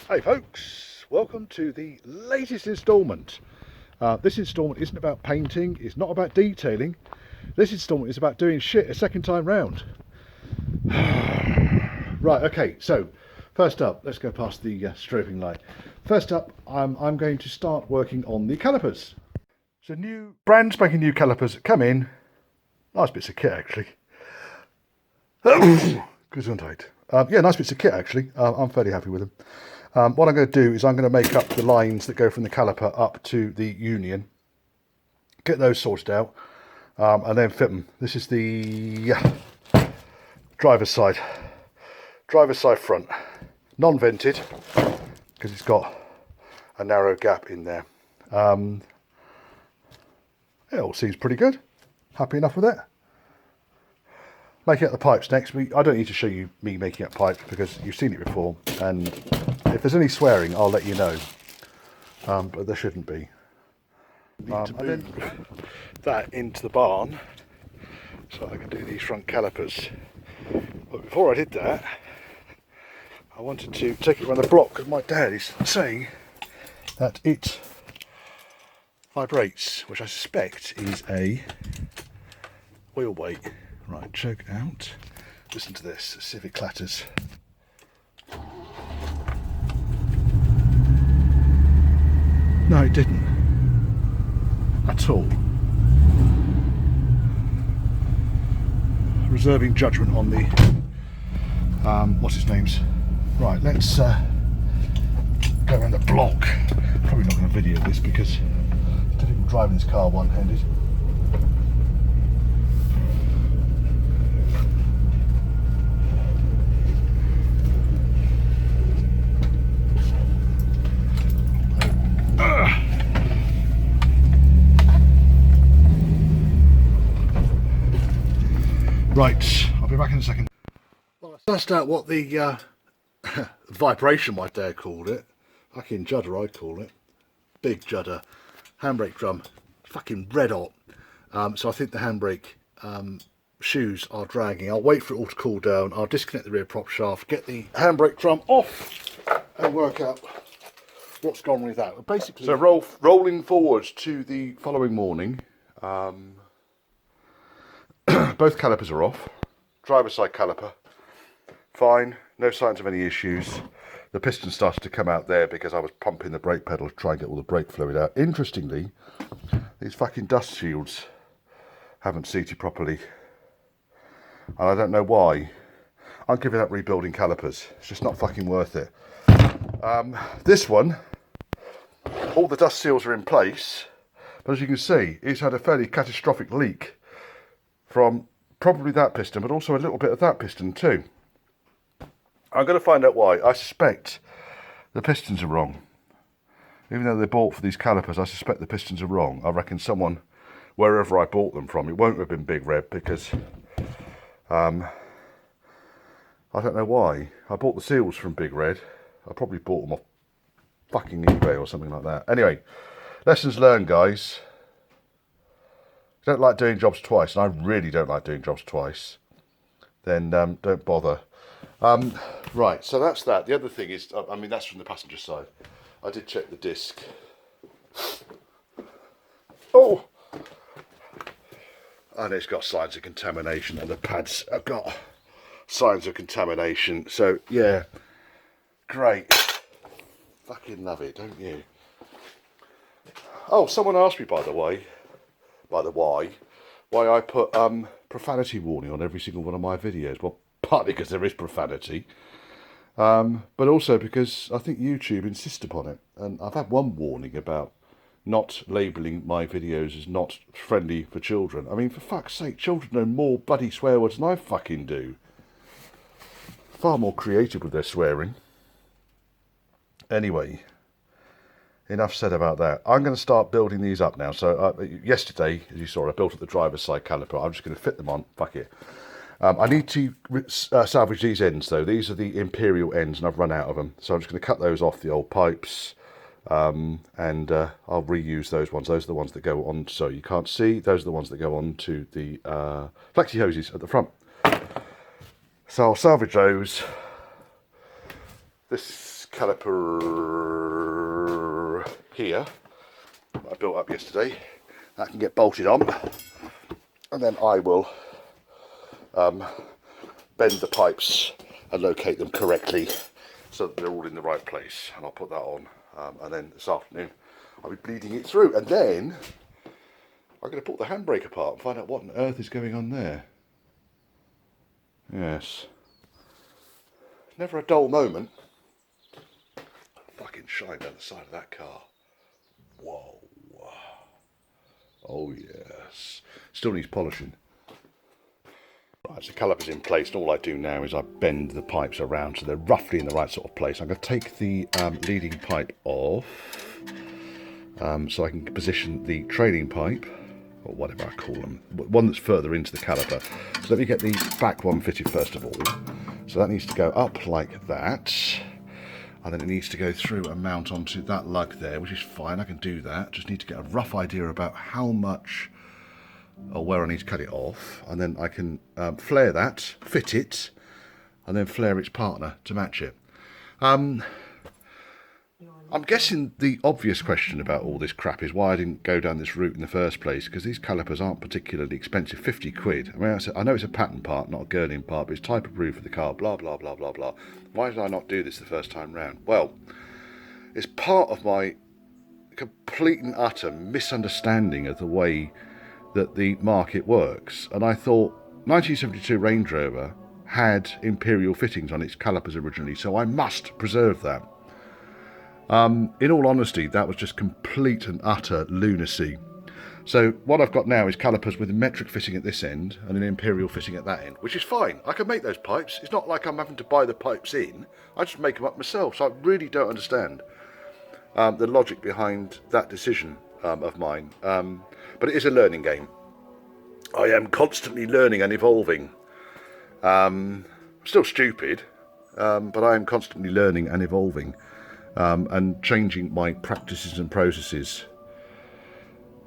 Hey folks, welcome to the latest instalment. This instalment isn't about painting, it's not about detailing. This instalment is about doing shit a second time round. Right, okay, so first up, let's go past the strobing light. First up, I'm going to start working on the calipers. So brand spanking new calipers come in. Nice bits of kit actually. Gesundheit. Yeah, nice bits of kit actually. I'm fairly happy with them. What I'm going to do is I'm going to make up the lines that go from the caliper up to the union, get those sorted out, and then fit them. This is the driver's side front, non-vented because it's got a narrow gap in there. It all seems pretty good. Happy enough with it. Making up the pipes next. I don't need to show you me making up pipes because you've seen it before, and if there's any swearing I'll let you know, but there shouldn't be. Need to move that into the barn so I can do these front calipers, but before I did that I wanted to take it around the block because my dad is saying that it vibrates, which I suspect is a wheel weight. Right, choke out. Listen to this, see if it clatters. No, it didn't. At all. Reserving judgment on the what's his name's. Right, let's go around the block. Probably not going to video this because it's difficult driving this car one-handed. Right, I'll be back in a second. Well, I sussed out what the vibration, my dad called it. Fucking judder, I call it. Big judder. Handbrake drum. Fucking red hot. So I think the handbrake shoes are dragging. I'll wait for it all to cool down. I'll disconnect the rear prop shaft, get the handbrake drum off, and work out what's gone with that. Basically, so rolling forward to the following morning. Both calipers are off. Driver's side caliper, fine, no signs of any issues. The piston started to come out there because I was pumping the brake pedal to try and get all the brake fluid out. Interestingly, these fucking dust shields haven't seated properly, and I don't know why. I'm giving up rebuilding calipers. It's just not fucking worth it. This one, all the dust seals are in place, but as you can see, it's had a fairly catastrophic leak from probably that piston, but also a little bit of that piston too. I'm going to find out why. I suspect the pistons are wrong. Even though they're bought for these calipers, I suspect the pistons are wrong. I reckon someone, wherever I bought them from, it won't have been Big Red because I don't know why. I bought the seals from Big Red. I probably bought them off fucking eBay or something like that. Anyway, lessons learned, guys. Don't like doing jobs twice, and I really don't like doing jobs twice, then don't bother. Right, so that's that. The other thing is, I mean, that's from the passenger side. I did check the disc. Oh! And it's got signs of contamination, and the pads have got signs of contamination. So, yeah, great. Fucking love it, don't you? Oh, someone asked me, by the way, why I put profanity warning on every single one of my videos. Well, partly because there is profanity, but also because I think YouTube insists upon it. And I've had one warning about not labelling my videos as not friendly for children. I mean, for fuck's sake, children know more bloody swear words than I fucking do. Far more creative with their swearing. Anyway, enough said about that. I'm going to start building these up now. So yesterday, as you saw, I built up the driver's side caliper. I'm just going to fit them on. Fuck it. I need to salvage these ends though. These are the Imperial ends and I've run out of them. So I'm just going to cut those off the old pipes and I'll reuse those ones. Those are the ones that go on, so you can't see. Those are the ones that go on to the flexi hoses at the front. So I'll salvage those. This caliper here that I built up yesterday. That can get bolted on, and then I will bend the pipes and locate them correctly so that they're all in the right place, and I'll put that on, and then this afternoon I'll be bleeding it through, and then I'm going to pull the handbrake apart and find out what on earth is going on there. Yes. Never a dull moment. Fucking shine down the side of that car. Whoa. Oh yes. Still needs polishing. Right, so caliper's in place, and all I do now is I bend the pipes around so they're roughly in the right sort of place. I'm going to take the leading pipe off so I can position the trailing pipe, or whatever I call them, one that's further into the caliper. So let me get the back one fitted first of all. So that needs to go up like that, and then it needs to go through and mount onto that lug there, which is fine, I can do that. Just need to get a rough idea about how much or where I need to cut it off, and then I can flare that, fit it, and then flare its partner to match it. I'm guessing the obvious question about all this crap is why I didn't go down this route in the first place, because these calipers aren't particularly expensive, 50 quid. I mean, I know it's a pattern part, not a Girling part, but it's type approved for the car, blah, blah, blah, blah, blah. Why did I not do this the first time round? Well, it's part of my complete and utter misunderstanding of the way that the market works. And I thought 1972 Range Rover had imperial fittings on its calipers originally, so I must preserve that. In all honesty, that was just complete and utter lunacy. So what I've got now is calipers with a metric fitting at this end and an imperial fitting at that end, which is fine. I can make those pipes. It's not like I'm having to buy the pipes in. I just make them up myself. So I really don't understand the logic behind that decision of mine. But it is a learning game. I am constantly learning and evolving. Still stupid, but I am constantly learning and evolving. And changing my practices and processes.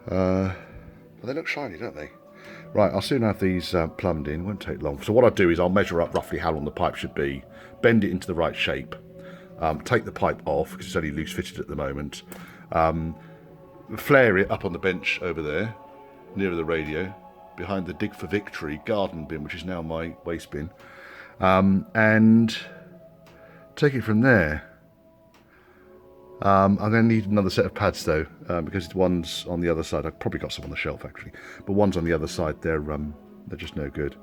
Well, they look shiny, don't they? Right, I'll soon have these plumbed in. Won't take long. So what I'll do is I'll measure up roughly how long the pipe should be, bend it into the right shape, take the pipe off because it's only loose fitted at the moment, flare it up on the bench over there, near the radio, behind the Dig for Victory garden bin, which is now my waste bin, and take it from there. I'm going to need another set of pads though, because the ones on the other side, I've probably got some on the shelf actually, but ones on the other side, they're just no good.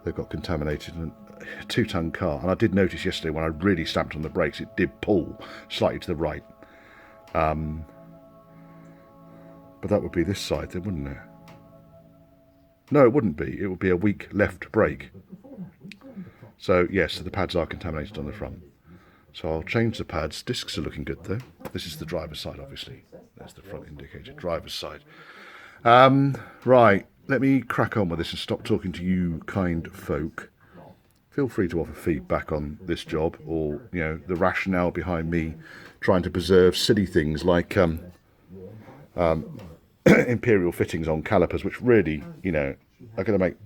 They've got contaminated, and a 2-ton car, and I did notice yesterday when I really stamped on the brakes, it did pull slightly to the right. But that would be this side then, wouldn't it? No, it wouldn't be. It would be a weak left brake. So yes, so the pads are contaminated on the front. So I'll change the pads. Discs are looking good though. This is the driver's side, obviously. There's the front indicator, driver's side. Right, let me crack on with this and stop talking to you kind folk. Feel free to offer feedback on this job, or the rationale behind me trying to preserve silly things like imperial fittings on calipers, which really, are going to make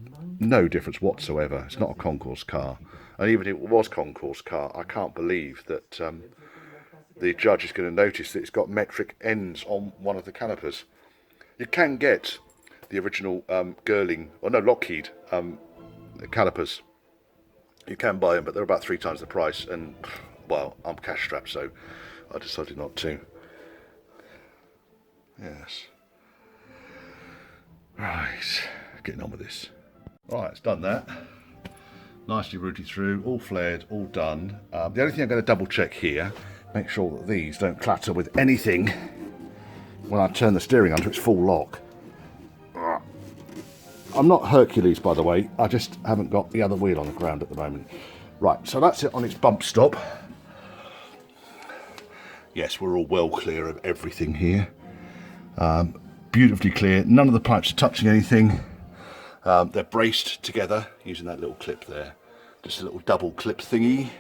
no difference whatsoever. It's not a concourse car. And even if it was concourse car, I can't believe that the judge is going to notice that it's got metric ends on one of the calipers. You can get the original Lockheed calipers. You can buy them, but they're about 3 times the price. And, well, I'm cash strapped, so I decided not to. Yes. Right, getting on with this. Right, it's done that. Nicely routed through, all flared, all done. The only thing I'm going to double check here, make sure that these don't clatter with anything when I turn the steering onto its full lock. I'm not Hercules, by the way, I just haven't got the other wheel on the ground at the moment. Right, so that's it on its bump stop. Yes, we're all well clear of everything here. Beautifully clear, none of the pipes are touching anything. They're braced together using that little clip there. Just a little double clip thingy.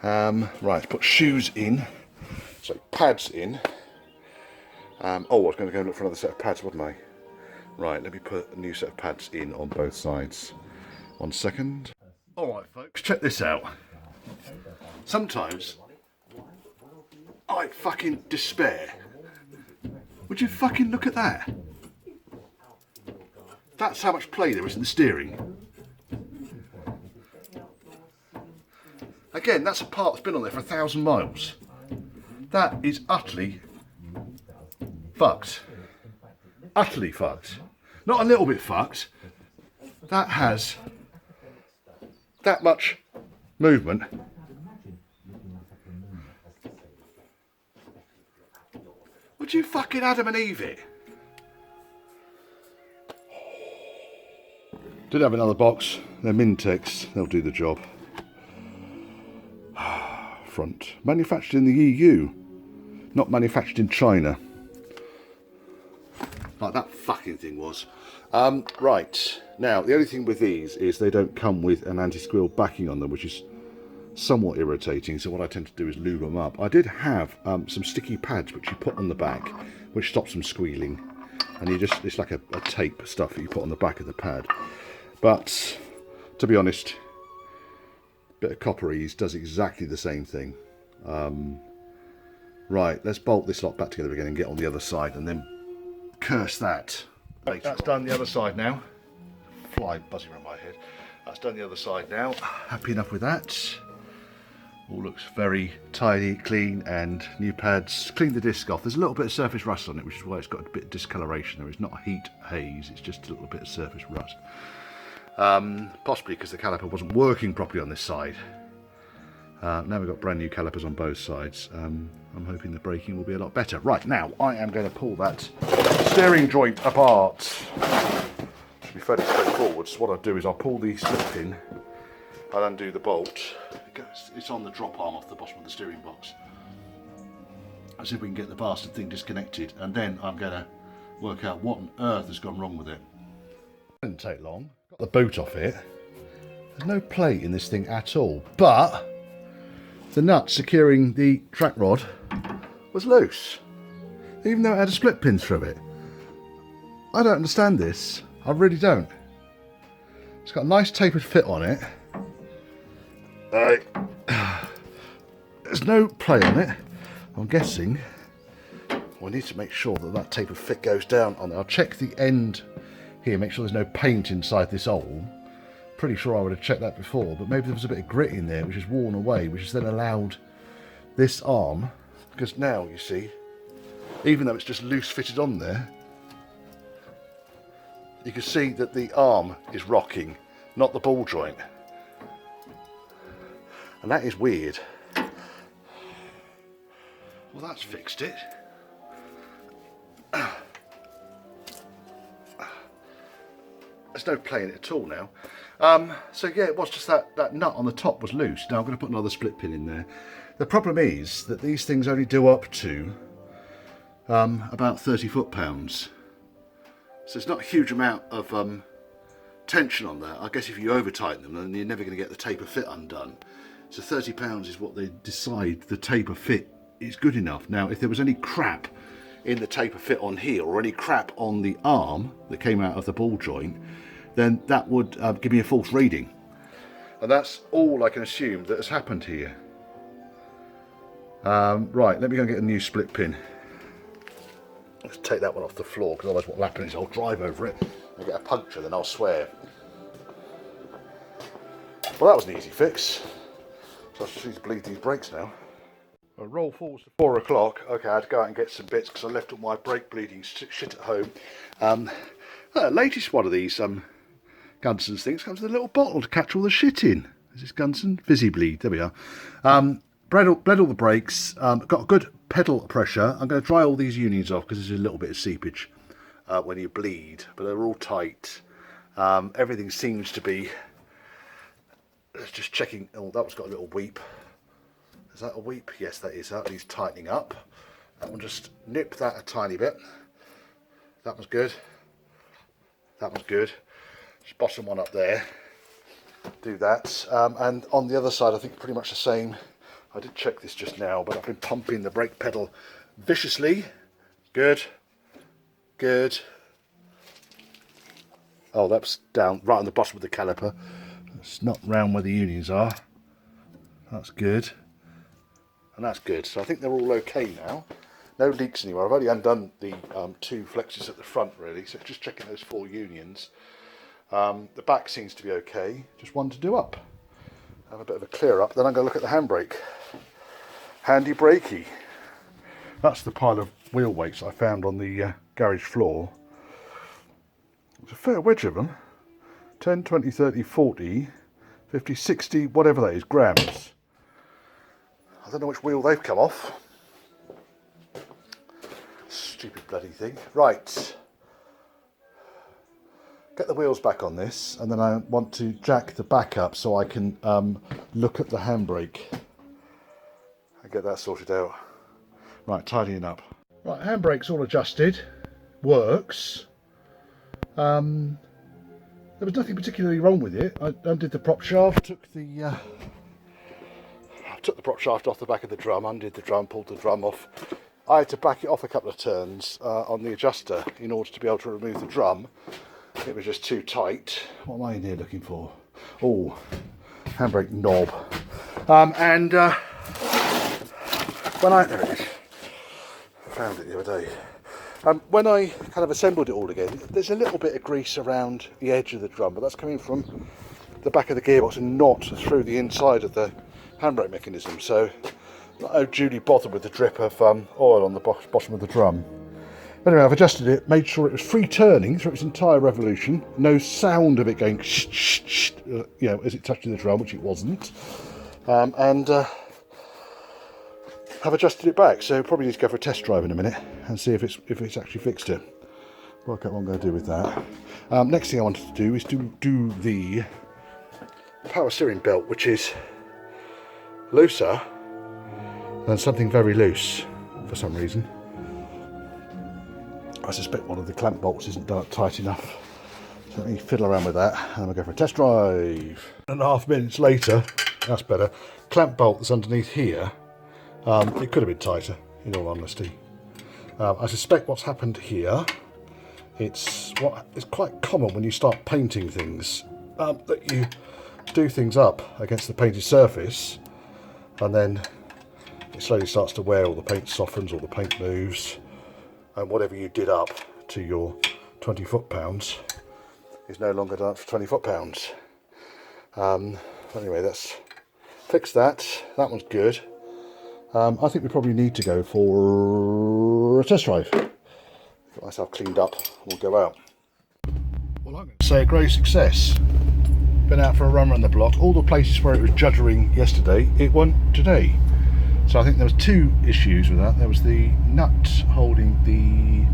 Right, put shoes in. So pads in. I was going to go and look for another set of pads, wasn't I? Right, let me put a new set of pads in on both sides. 1 second. Alright folks, check this out. Sometimes I fucking despair. Would you fucking look at that? That's how much play there is in the steering. Again, that's a part that's been on there for 1,000 miles. That is utterly fucked. Utterly fucked. Not a little bit fucked. That has that much movement. Would you fucking Adam and Eve it? Did have another box. They're Mintex. They'll do the job. Front. Manufactured in the EU. Not manufactured in China. Like that fucking thing was. Right. Now, the only thing with these is they don't come with an anti-squeal backing on them, which is somewhat irritating. So what I tend to do is lube them up. I did have some sticky pads which you put on the back, which stops them squealing. And you just, it's like a tape stuff that you put on the back of the pad. But, to be honest, a bit of copperies does exactly the same thing. Right, let's bolt this lot back together again and get on the other side and then curse that. Right, that's done the other side now. Fly buzzing around my head. That's done the other side now. Happy enough with that. All looks very tidy, clean, and new pads. Cleaned the disc off. There's a little bit of surface rust on it, which is why it's got a bit of discoloration. There is not heat haze, it's just a little bit of surface rust. Possibly because the caliper wasn't working properly on this side. Now we've got brand new calipers on both sides. I'm hoping the braking will be a lot better. Right, now I am going to pull that steering joint apart. Should be fairly straightforward. So what I'll do is I'll pull the slip pin, I'll undo the bolt. It's on the drop arm off the bottom of the steering box. I'll see if we can get the bastard thing disconnected, and then I'm going to work out what on earth has gone wrong with it. It didn't take long. Got the boot off it. There's no plate in this thing at all, but the nut securing the track rod was loose, even though it had a split pin through it. I don't understand this. I really don't. It's got a nice tapered fit on it. There's no play on it. I'm guessing we need to make sure that that tapered fit goes down on it. I'll check the end here, make sure there's no paint inside this hole. Pretty sure I would have checked that before, but maybe there was a bit of grit in there which has worn away, which has then allowed this arm, because now you see, even though it's just loose fitted on there, you can see that the arm is rocking, not the ball joint. And that is weird. Well, that's fixed it. There's no play in it at all now. So yeah, it was just that nut on the top was loose. Now I'm going to put another split pin in there. The problem is that these things only do up to about 30 foot-pounds. So it's not a huge amount of tension on that. I guess if you over tighten them, then you're never going to get the taper fit undone. So 30 pounds is what they decide the taper fit is good enough. Now, if there was any crap in the taper fit on here, or any crap on the arm that came out of the ball joint, then that would give me a false reading. And that's all I can assume that has happened here. Right, let me go and get a new split pin. Let's take that one off the floor, because otherwise what will happen is I'll drive over it and get a puncture, then I'll swear. Well, that was an easy fix. So I just need to bleed these brakes now. I roll forward to 4 o'clock. Okay, I had to go out and get some bits because I left all my brake bleeding shit at home. The latest one of these Gunson's things comes with a little bottle to catch all the shit in. Is this Gunson? Fizzy Bleed. There we are. Bled all the brakes. Got a good pedal pressure. I'm going to dry all these unions off because there's a little bit of seepage when you bleed, but they're all tight. Everything seems to be. Just checking. Oh, that one's got a little weep. Is that a weep? Yes, that is. That needs tightening up. That one, just nip that a tiny bit. That one's good. That one's good. Just bottom one up there. Do that. And on the other side, I think pretty much the same. I did check this just now, but I've been pumping the brake pedal viciously. Good. Good. Oh, that's down right on the bottom of the caliper. It's not round where the unions are. That's good. and that's good. So I think they're all okay now. No leaks anywhere. I've only undone the 2 flexes at the front really, so just checking those 4 unions. The back seems to be okay, just one to do up. Have a bit of a clear up, then I'm going to look at the handbrake. Handy brakey. That's the pile of wheel weights I found on the garage floor. There's a fair wedge of them. 10, 20, 30, 40, 50, 60, whatever that is, grams. I don't know which wheel they've come off. Stupid bloody thing. Right. Get the wheels back on this, and then I want to jack the back up so I can look at the handbrake and get that sorted out. Right, tidying up. Right, handbrake's all adjusted. Works. There was nothing particularly wrong with it. I undid the prop shaft, took the prop shaft off the back of the drum, undid the drum, pulled the drum off. I had to back it off a couple of turns on the adjuster in order to be able to remove the drum. It was just too tight. What am I in here looking for? Oh, handbrake knob. There it is. I found it the other day. When I kind of assembled it all again, there's a little bit of grease around the edge of the drum, but that's coming from the back of the gearbox and not through the inside of the handbrake mechanism. So, not overly bothered with the drip of oil on the bottom of the drum. Anyway, I've adjusted it, made sure it was free turning through its entire revolution. No sound of it going shh, shh, shh, as it touched the drum, which it wasn't. Have adjusted it back, so probably need to go for a test drive in a minute and see if it's actually fixed it. Work out what I'm going to do with that. Next thing I wanted to do is to do the power steering belt, which is looser than something very loose for some reason. I suspect one of the clamp bolts isn't done up tight enough. So let me fiddle around with that and we'll go for a test drive. 1.5 minutes later, that's better. Clamp bolt that's underneath here. It could have been tighter, in all honesty. I suspect what's happened here, it's quite common when you start painting things, that you do things up against the painted surface, and then it slowly starts to wear, all the paint softens, all the paint moves, and whatever you did up to your 20 foot-pounds is no longer done up for 20 foot-pounds. Anyway, let's fix that. That one's good. I think we probably need to go for a test drive. Get myself cleaned up, we'll go out. Well, I'm going to say a great success. Been out for a run around the block. All the places where it was juddering yesterday, it won't today. So I think there was 2 issues with that. There was the nut holding the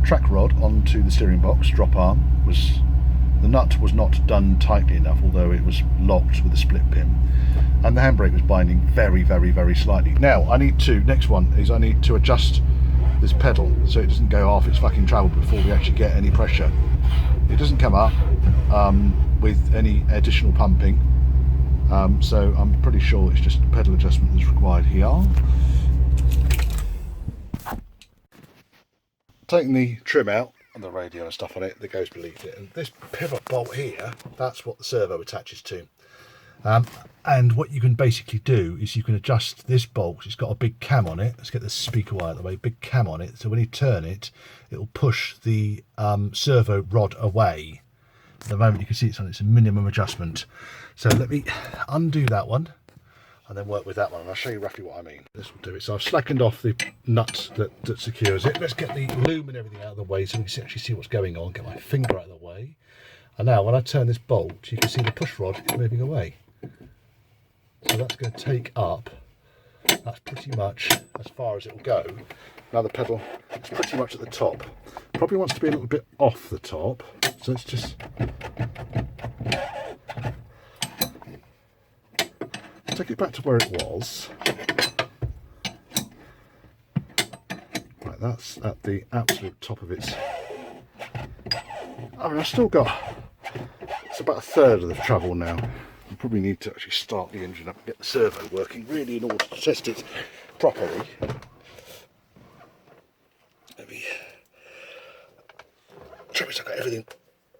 track rod onto the steering box, drop arm. The nut was not done tightly enough, although it was locked with a split pin. And the handbrake was binding very, very, very slightly. Now, next one is I need to adjust this pedal so it doesn't go half its fucking travel before we actually get any pressure. It doesn't come up with any additional pumping, so I'm pretty sure it's just a pedal adjustment that's required here. Taking the trim out and the radio and stuff on it that goes beneath it, and this pivot bolt here, that's what the servo attaches to. And what you can basically do is you can adjust this bolt. It's got a big cam on it. Let's get the speaker wire out of the way. Big cam on it, so when you turn it, it will push the servo rod away. At the moment you can see it's on its minimum adjustment. So let me undo that one and then work with that one, and I'll show you roughly what I mean. This will do it. So I've slackened off the nut that secures it. Let's get the loom and everything out of the way so we can actually see what's going on. Get my finger out of the way. And now when I turn this bolt, you can see the push rod is moving away. So that's going to take up, that's pretty much as far as it will go. Now the pedal is pretty much at the top. Probably wants to be a little bit off the top, so it's just take it back to where it was. Right, that's at the absolute top of its. I mean, I've still got, it's about 1/3 of the travel now. I probably need to actually start the engine up and get the servo working really in order to test it properly. Maybe. Trouble is I've got everything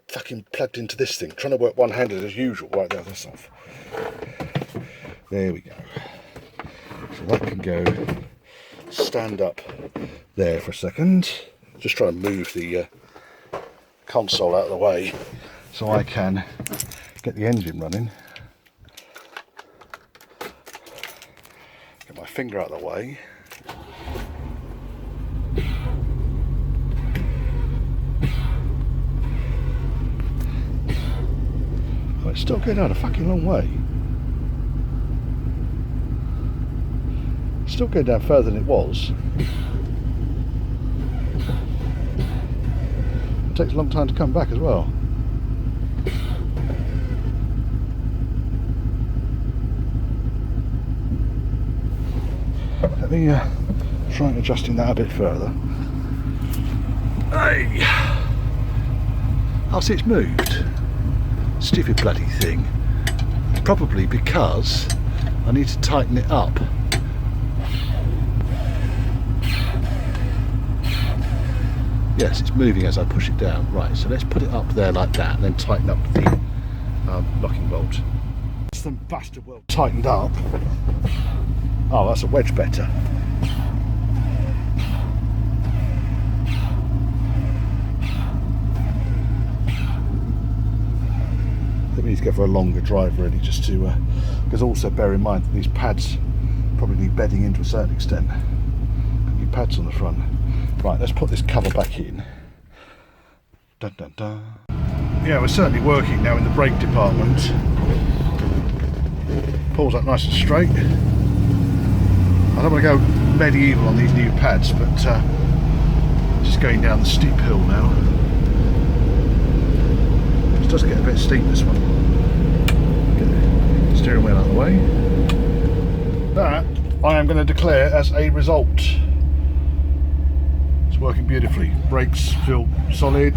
fucking plugged into this thing. Trying to work one-handed as usual. Right, there, that's off. There we go. So So that can go stand up there for a second. Just try and move the console out of the way so I can get the engine running. Get my finger out of the way. Oh, it's still going down a fucking long way. Still going down further than it was. It takes a long time to come back as well. Let me try and adjusting that a bit further. Hey! Oh, see, it's moved. Stupid bloody thing. Probably because I need to tighten it up. Yes, it's moving as I push it down. Right, so let's put it up there like that and then tighten up the locking bolt. It's the bastard well tightened up. Oh, that's a wedge better. I think we need to go for a longer drive really, just to, because also bear in mind that these pads probably need bedding in to a certain extent. New pads on the front. Right, let's put this cover back in. Dun, dun, dun. Yeah, we're certainly working now in the brake department. Pulls up nice and straight. I don't want to go medieval on these new pads, but just going down the steep hill now. It does get a bit steep, this one. Get the steering wheel out of the way. That I am going to declare as a result. It's working beautifully. Brakes feel solid,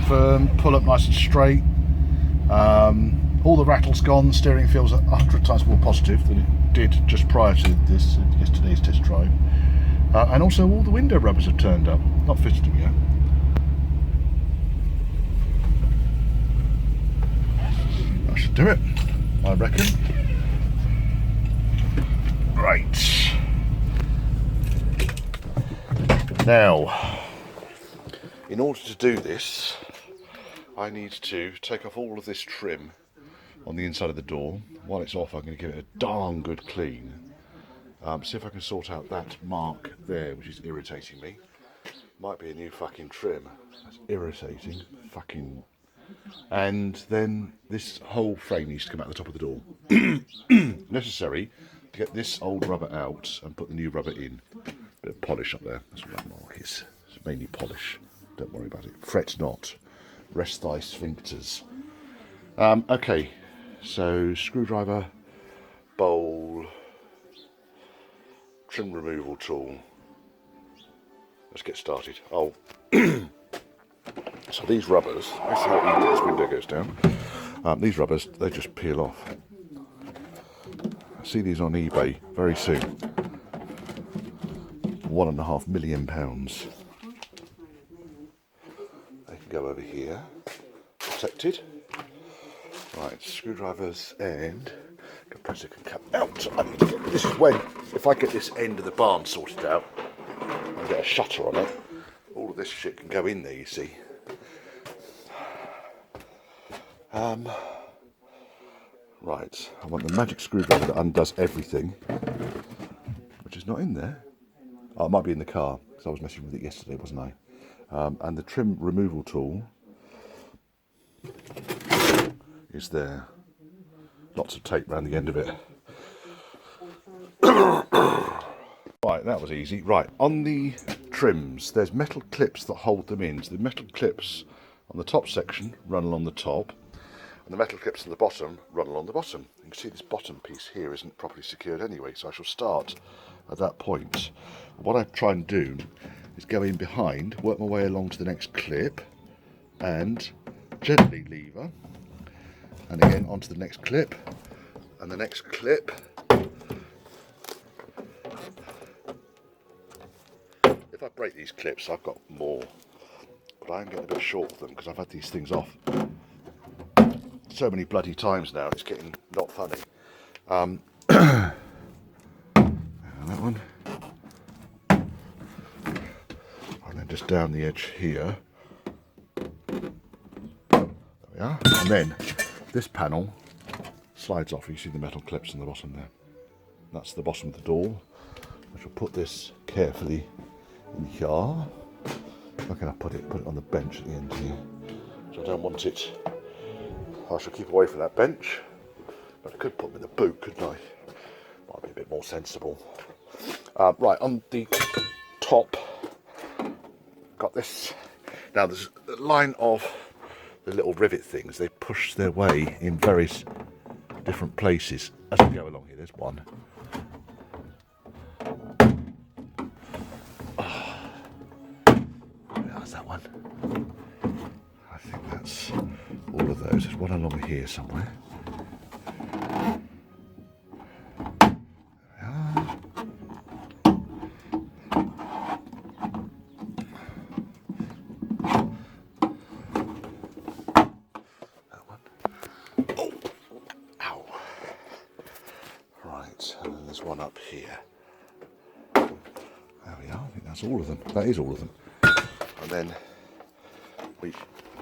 firm, pull up nice and straight. All the rattle's gone. Steering feels 100 times more positive than it did just prior to yesterday's test drive. And also all the window rubbers have turned up. Not fitted them yet. That should do it, I reckon. Right. Now, in order to do this, I need to take off all of this trim on the inside of the door. While it's off, I'm going to give it a darn good clean. See if I can sort out that mark there, which is irritating me. Might be a new fucking trim. That's irritating. Fucking. And then this whole frame needs to come out the top of the door. Necessary to get this old rubber out and put the new rubber in. Bit of polish up there. That's what that mark is. It's mainly polish. Don't worry about it. Fret not. Rest thy sphincters. Okay. So screwdriver, bowl, trim removal tool. Let's get started. Oh, so these rubbers, let's see how easy this window goes down. These rubbers, they just peel off. I see these on eBay very soon. £1.5 million. They can go over here, protected. Right, screwdrivers and compressor can come out. This is when, if I get this end of the barn sorted out and get a shutter on it, all of this shit can go in there, you see. Right, I want the magic screwdriver that undoes everything, which is not in there. Oh, it might be in the car, because I was messing with it yesterday, wasn't I? And the trim removal tool is there. Lots of tape around the end of it. Right, that was easy. Right, on the trims, there's metal clips that hold them in. So the metal clips on the top section run along the top, and the metal clips on the bottom run along the bottom. You can see this bottom piece here isn't properly secured anyway, so I shall start at that point. What I try and do is go in behind, work my way along to the next clip, and gently lever, and again onto the next clip, and the next clip. If I break these clips, I've got more, but I am getting a bit short of them because I've had these things off so many bloody times now, it's getting not funny. That that one. And then just down the edge here. There we are. And then this panel slides off. You see the metal clips on the bottom there. That's the bottom of the door. I shall put this carefully in here. Where can I put it? Put it on the bench at the end here. So I don't want it. I shall keep away from that bench. But I could put them in the boot, couldn't I? Might be a bit more sensible. Right, on the top, got this. Now there's a line of the little rivet things. They push their way in various different places as we go along here. There's one. How's that one? I think that's all of those. There's one along here somewhere. And then there's one up here. There we are. I think that's all of them. That is all of them. And then we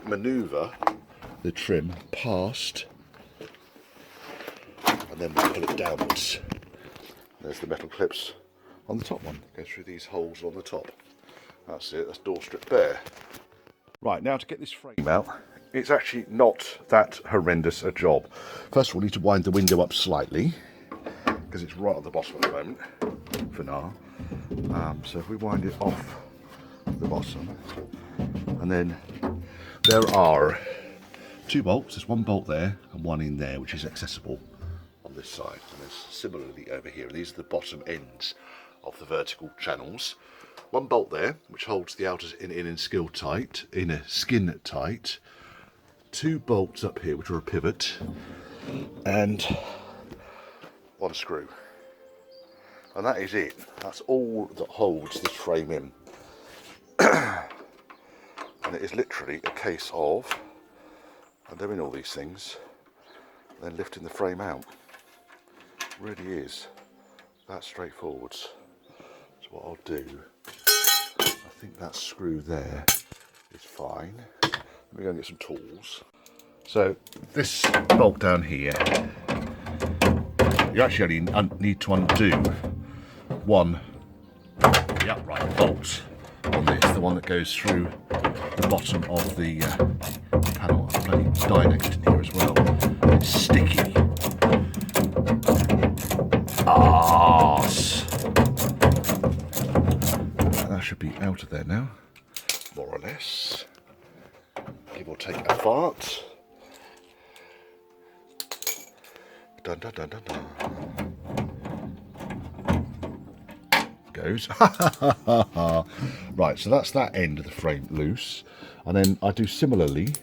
manoeuvre the trim past, and then we pull it downwards. There's the metal clips on the top one. Go through these holes on the top. That's it. That's door strip bare. Right, now to get this frame out, it's actually not that horrendous a job. First of all, we need to wind the window up slightly, because it's right at the bottom at the moment, for now. So if we wind it off the bottom, and then there are two bolts. There's one bolt there and one in there, which is accessible on this side. And there's similarly over here. These are the bottom ends of the vertical channels. One bolt there, which holds the outers in skin tight. Two bolts up here, which are a pivot, and one screw, and that is it. That's all that holds this frame in. And it is literally a case of doing all these things, then lifting the frame out. It really is that straightforward. So what I'll do, I think that screw there is fine. Let me go and get some tools. So this bolt down here, you actually only need to undo one, the upright bolt on this, the one that goes through the bottom of the panel. I've bloody Dynex in here as well. It's sticky. Arse. That should be out of there now, more or less. Give or take a fart. Dun dun dun dun dun. Goes. Right, so that's that end of the frame loose, and then I do similarly.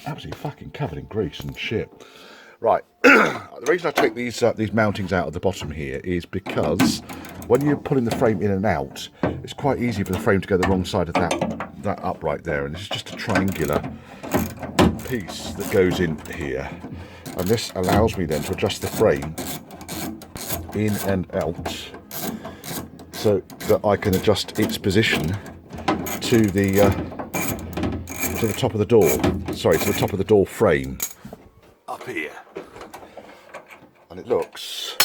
Absolutely fucking covered in grease and shit. Right, the reason I take these mountings out of the bottom here is because when you're pulling the frame in and out, it's quite easy for the frame to go the wrong side of that upright there, and this is just a triangular piece that goes in here. And this allows me then to adjust the frame in and out so that I can adjust its position to the top of the door. Sorry, to the top of the door frame up here. And it looks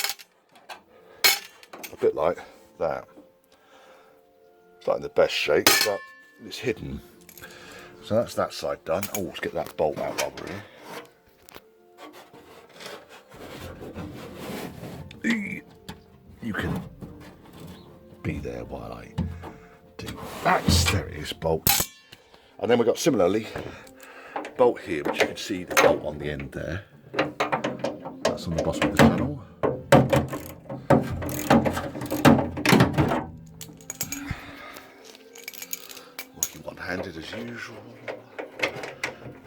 a bit like that. It's not in the best shape, but it's hidden. So that's that side done. Oh, let's get that bolt out while we're here. You can be there while I do that. There it is, bolt. And then we've got similarly bolt here, which you can see the bolt on the end there. That's on the bottom of the channel. Working one-handed as usual.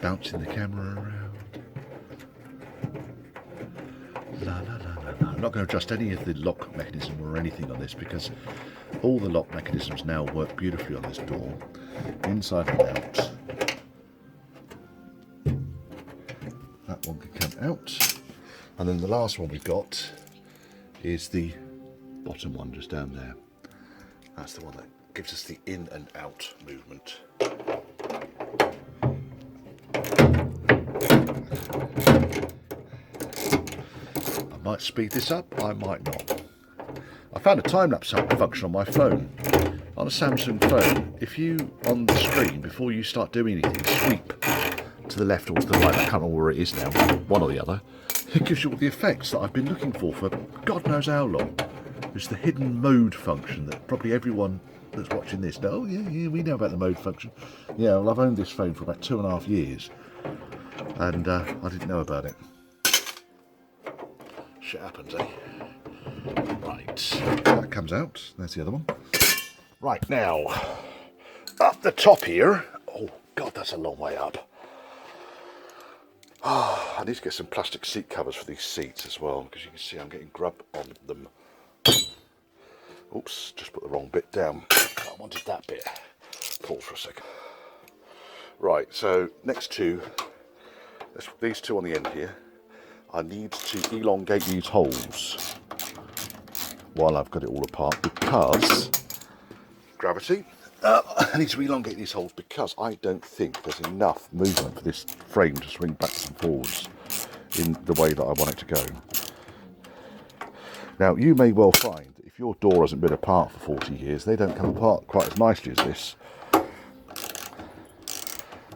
Bouncing the camera around. La, la, la, la, la. I'm not going to adjust any of the lock mechanism or anything on this because all the lock mechanisms now work beautifully on this door, inside and out. That one can come out, and then the last one we've got is the bottom one just down there. That's the one that gives us the in and out movement. I might speed this up, I might not. I found a time-lapse function on my phone. On a Samsung phone, if you, on the screen, before you start doing anything, sweep to the left or to the right, I can't remember where it is now, one or the other, it gives you all the effects that I've been looking for God knows how long. It's the hidden mode function that probably everyone that's watching this know. Oh yeah, we know about the mode function. Yeah, well, I've owned this phone for about 2.5 years, and I didn't know about it. Shit happens, eh? Right, that comes out. There's the other one. Right, now, up the top here. Oh, God, that's a long way up. Oh, I need to get some plastic seat covers for these seats as well, because you can see I'm getting grub on them. Oops, just put the wrong bit down. I wanted that bit. Pause for a second. Right, so next to these two on the end here, I need to elongate these holes while I've got it all apart, because gravity. I need to elongate these holes because I don't think there's enough movement for this frame to swing backwards and forwards in the way that I want it to go. Now, you may well find that if your door hasn't been apart for 40 years, they don't come apart quite as nicely as this.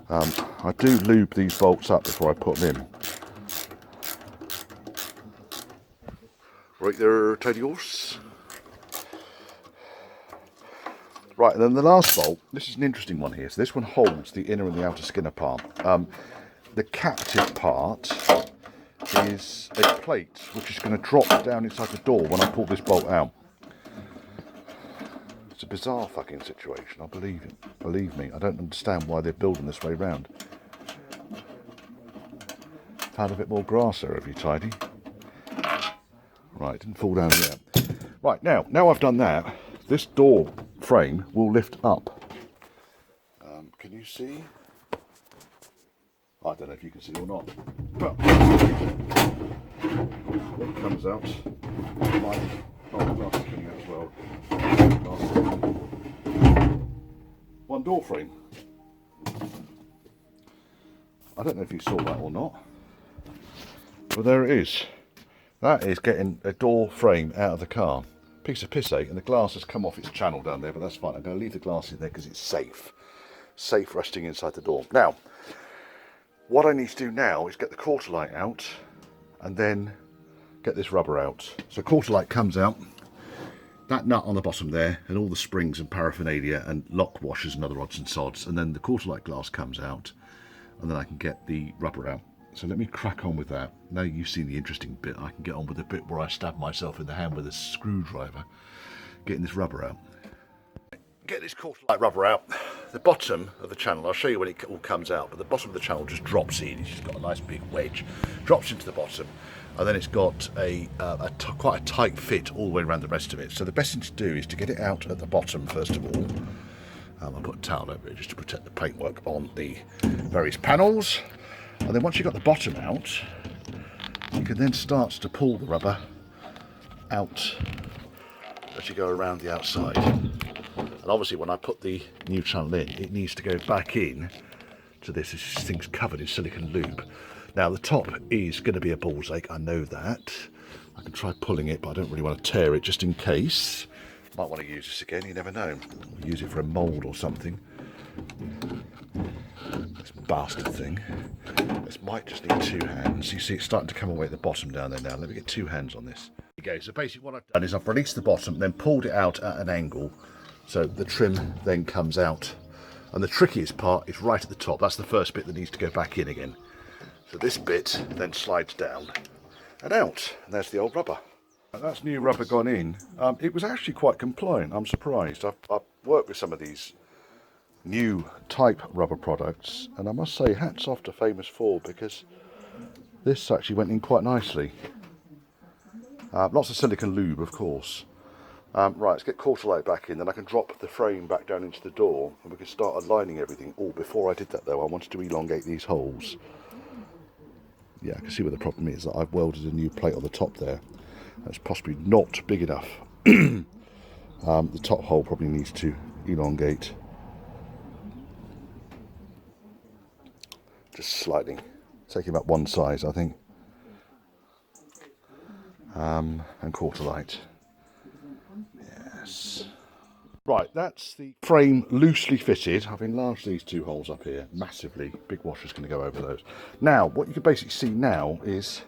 I do lube these bolts up before I put them in. Right there, tidy horse. Right, and then the last bolt, this is an interesting one here. So this one holds the inner and the outer skin apart. The captive part is a plate which is going to drop down inside the door when I pull this bolt out. It's a bizarre fucking situation, I believe it. Believe me, I don't understand why they're building this way round. Found a bit more grass there, have you, Tidy? Right, didn't fall down yet. Right, now I've done that, this door frame will lift up. Can you see? I don't know if you can see or not, but it comes out. The glass is coming out as well. One door frame. I don't know if you saw that or not, but there it is. That is getting a door frame out of the car. Piece of piss, eh? And the glass has come off its channel down there, but that's fine. I'm going to leave the glass in there because it's safe. Safe resting inside the door. Now, what I need to do now is get the quarter light out and then get this rubber out. So quarter light comes out, that nut on the bottom there, and all the springs and paraphernalia and lock washers and other odds and sods, and then the quarter light glass comes out, and then I can get the rubber out. So let me crack on with that. Now you've seen the interesting bit, I can get on with the bit where I stab myself in the hand with a screwdriver, getting this rubber out. Get this quarter light rubber out. The bottom of the channel, I'll show you when it all comes out, but the bottom of the channel just drops in. It's just got a nice big wedge, drops into the bottom, and then it's got quite a tight fit all the way around the rest of it. So the best thing to do is to get it out at the bottom first of all. I'll put a towel over it just to protect the paintwork on the various panels. And then once you've got the bottom out, you can then start to pull the rubber out as you go around the outside. And obviously when I put the new channel in, it needs to go back in to this. This thing's covered in silicone lube. Now the top is going to be a ball's ache, I know that. I can try pulling it, but I don't really want to tear it just in case. Might want to use this again, you never know. I'll use it for a mould or something. This bastard thing. This might just need 2 hands. You see it's starting to come away at the bottom down there now. Let me get 2 hands on this. There you go. So basically what I've done is I've released the bottom, then pulled it out at an angle, so the trim then comes out. And the trickiest part is right at the top. That's the first bit that needs to go back in again. So this bit then slides down and out. And there's the old rubber. That's new rubber gone in. It was actually quite compliant. I'm surprised. I've worked with some of these new type rubber products, and I must say hats off to Famous Ford, because this actually went in quite nicely. Lots of silicone lube, of course. Right, let's get quarter light back in, then I can drop the frame back down into the door and we can start aligning everything. Oh, before I did that though, I wanted to elongate these holes. Yeah, I can see where the problem is, that I've welded a new plate on the top there. That's possibly not big enough The top hole probably needs to elongate just slightly, taking about one size, I think, and quarter light. Yes. Right, that's the frame loosely fitted. I've enlarged these two holes up here massively. Big washer's going to go over those. Now, what you can basically see now is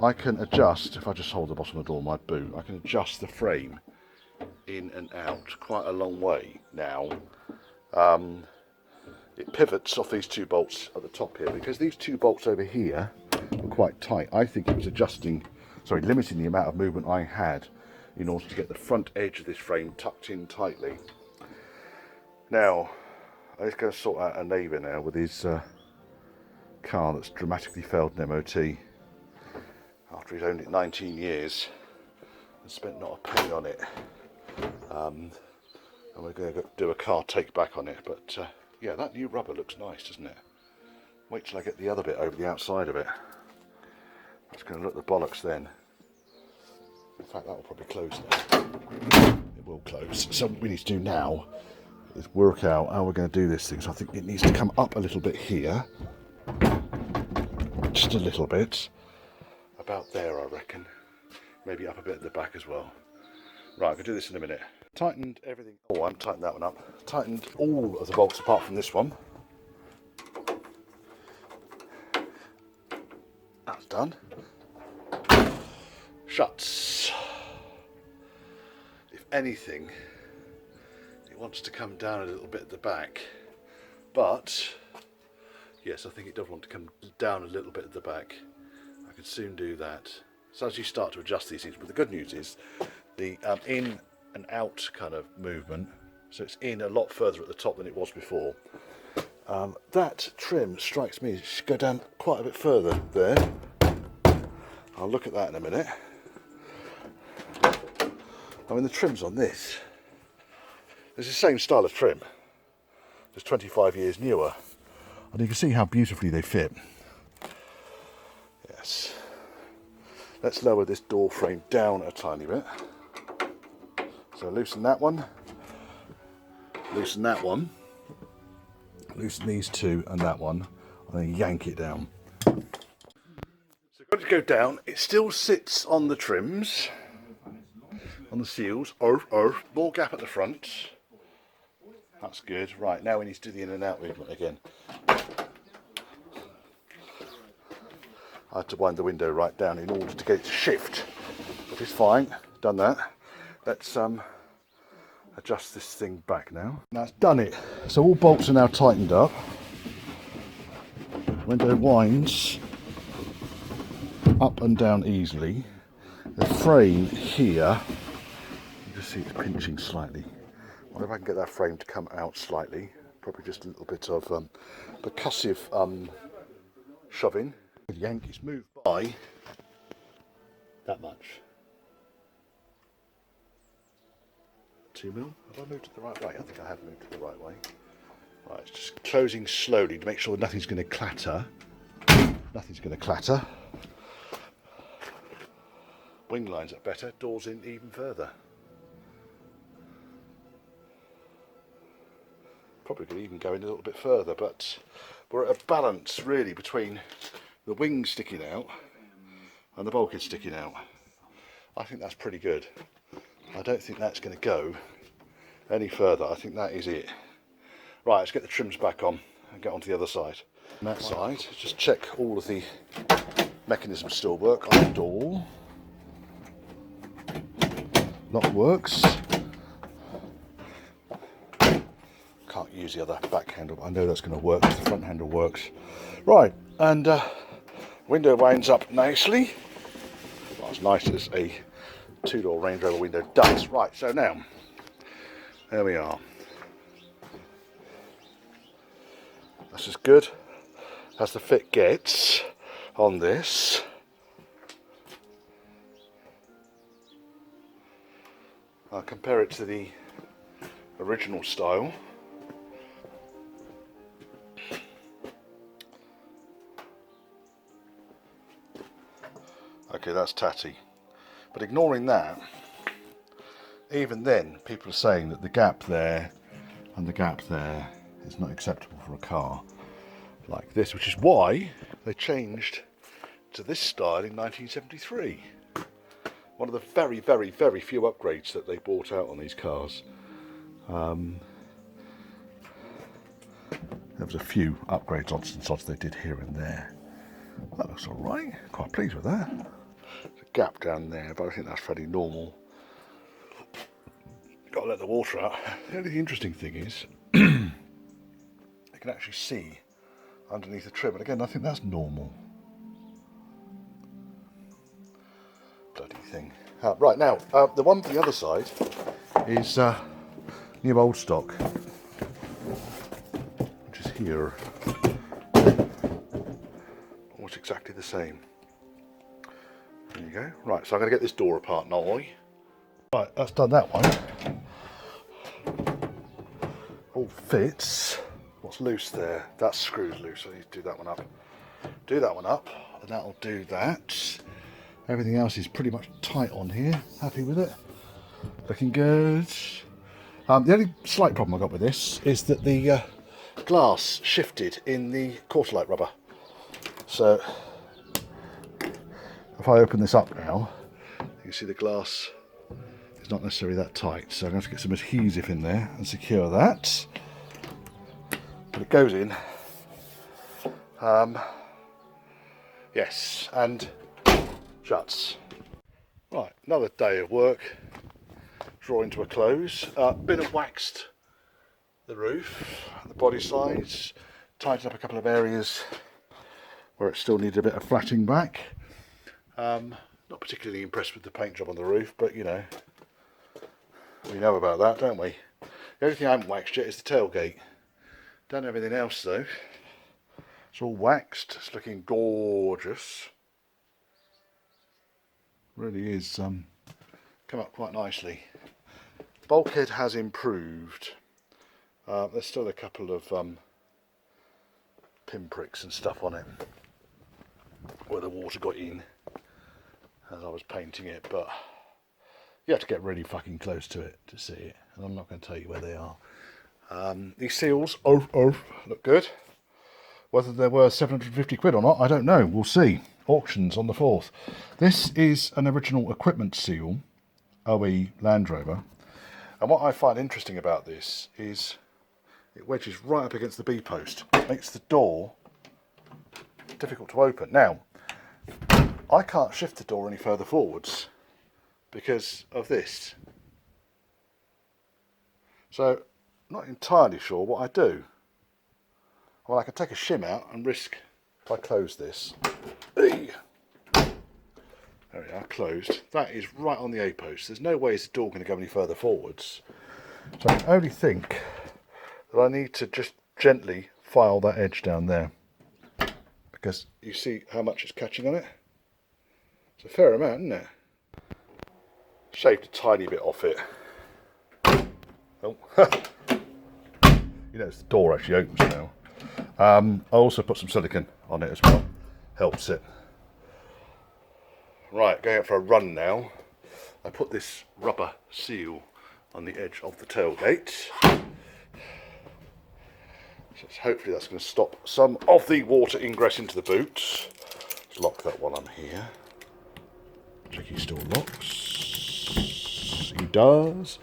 I can adjust, if I just hold the bottom of the door of my boot, I can adjust the frame in and out quite a long way now. It pivots off these two bolts at the top here, because these two bolts over here are quite tight. I think it was limiting the amount of movement I had in order to get the front edge of this frame tucked in tightly. Now, I'm just going to sort out a neighbour now with his car that's dramatically failed an MOT after he's owned it 19 years and spent not a penny on it. And we're going to do a car take back on it, but yeah, that new rubber looks nice, doesn't it? Wait till I get the other bit over the outside of it. That's going to look the bollocks then. In fact, that will probably close now. It will close. So what we need to do now is work out how we're going to do this thing. So I think it needs to come up a little bit here. Just a little bit. About there, I reckon. Maybe up a bit at the back as well. Right, I'm going to do this in a minute. Tightened everything. Oh, I haven't tightened that one up. Tightened all of the bolts apart from this one. That's done. Shuts. If anything, it wants to come down a little bit at the back, but yes, I think it does want to come down a little bit at the back. I can soon do that. So as you start to adjust these things, but the good news is the in and out kind of movement, so it's in a lot further at the top than it was before. That trim strikes me, it should go down quite a bit further there. I'll look at that in a minute. I mean, the trims on this, it's the same style of trim, just 25 years newer, and you can see how beautifully they fit. Yes. Let's lower this door frame down a tiny bit. So loosen that one, loosen that one, loosen these two and that one, and then yank it down. So got it to go down. It still sits on the trims, on the seals. More gap at the front. That's good. Right, now we need to do the in and out movement again. I had to wind the window right down in order to get it to shift, which is fine. Done that. Let's adjust this thing back now. That's done it. So all bolts are now tightened up. Window winds up and down easily. The frame here, you can see it's pinching slightly. I wonder if I can get that frame to come out slightly. Probably just a little bit of percussive shoving. The Yankees move by that much. 2 mil? Have I moved it the right way? I think I have moved it the right way. Right, it's just closing slowly to make sure nothing's going to clatter. Nothing's going to clatter. Wing lines up better, doors in even further. Probably could even go in a little bit further, but we're at a balance really between the wings sticking out and the bulkhead sticking out. I think that's pretty good. I don't think that's going to go any further. I think that is it. Right, let's get the trims back on and get onto the other side. On that side, just check all of the mechanisms still work on the door. Lock works. Can't use the other back handle, but I know that's going to work. The front handle works. Right, and window winds up nicely. Well, as nice as a two-door Range Rover window does. Right, so now, there we are. That's as good as the fit gets on this. I'll compare it to the original style. Okay, that's tatty. But ignoring that, even then, people are saying that the gap there and the gap there is not acceptable for a car like this, which is why they changed to this style in 1973. One of the very, very, very few upgrades that they brought out on these cars. There was a few upgrades, odds and sods they did here and there. That looks alright, quite pleased with that. There's a gap down there, but I think that's fairly normal. Got to let the water out. The only interesting thing is, you can actually see underneath the trim, and again I think that's normal. Bloody thing. Right, now, the one from the other side is new old stock, which is here. Almost exactly the same. There you go. Right, so I'm going to get this door apart now. Right, that's done that one. All fits. What's loose there? That screw's loose. I need to do that one up. Do that one up, and that'll do that. Everything else is pretty much tight on here. Happy with it. Looking good. The only slight problem I got with this is that the glass shifted in the quarter light rubber. So if I open this up now, you can see the glass is not necessarily that tight. So I'm going to have to get some adhesive in there and secure that. But it goes in. Yes, and shuts. Right, another day of work drawing to a close. Bit of waxed the roof, the body sides, tightened up a couple of areas where it still needed a bit of flattening back. Not particularly impressed with the paint job on the roof, but you know, we know about that, don't we? The only thing I haven't waxed yet is the tailgate. Done everything else though. It's all waxed, it's looking gorgeous. Really is come up quite nicely. Bulkhead has improved. There's still a couple of pinpricks and stuff on it where the water got in as I was painting it, but you have to get really fucking close to it to see it, and I'm not going to tell you where they are. These seals look good. Whether they're worth 750 quid or not, I don't know. We'll see. Auctions on the 4th. This is an original equipment seal, OE Land Rover. And what I find interesting about this is it wedges right up against the B post. It makes the door difficult to open. Now, I can't shift the door any further forwards because of this. So, I'm not entirely sure what I do. Well, I can take a shim out and risk, if I close this. There we are, closed. That is right on the A-post. There's no way the door going to go any further forwards. So I can only think that I need to just gently file that edge down there. Because you see how much it's catching on it? It's a fair amount, isn't it? Shaved a tiny bit off it. Oh, you notice the door actually opens now. I also put some silicone on it as well. Helps it. Right, going out for a run now. I put this rubber seal on the edge of the tailgate. So hopefully that's going to stop some of the water ingress into the boot. Let's lock that while I'm here. Check he still locks. He does.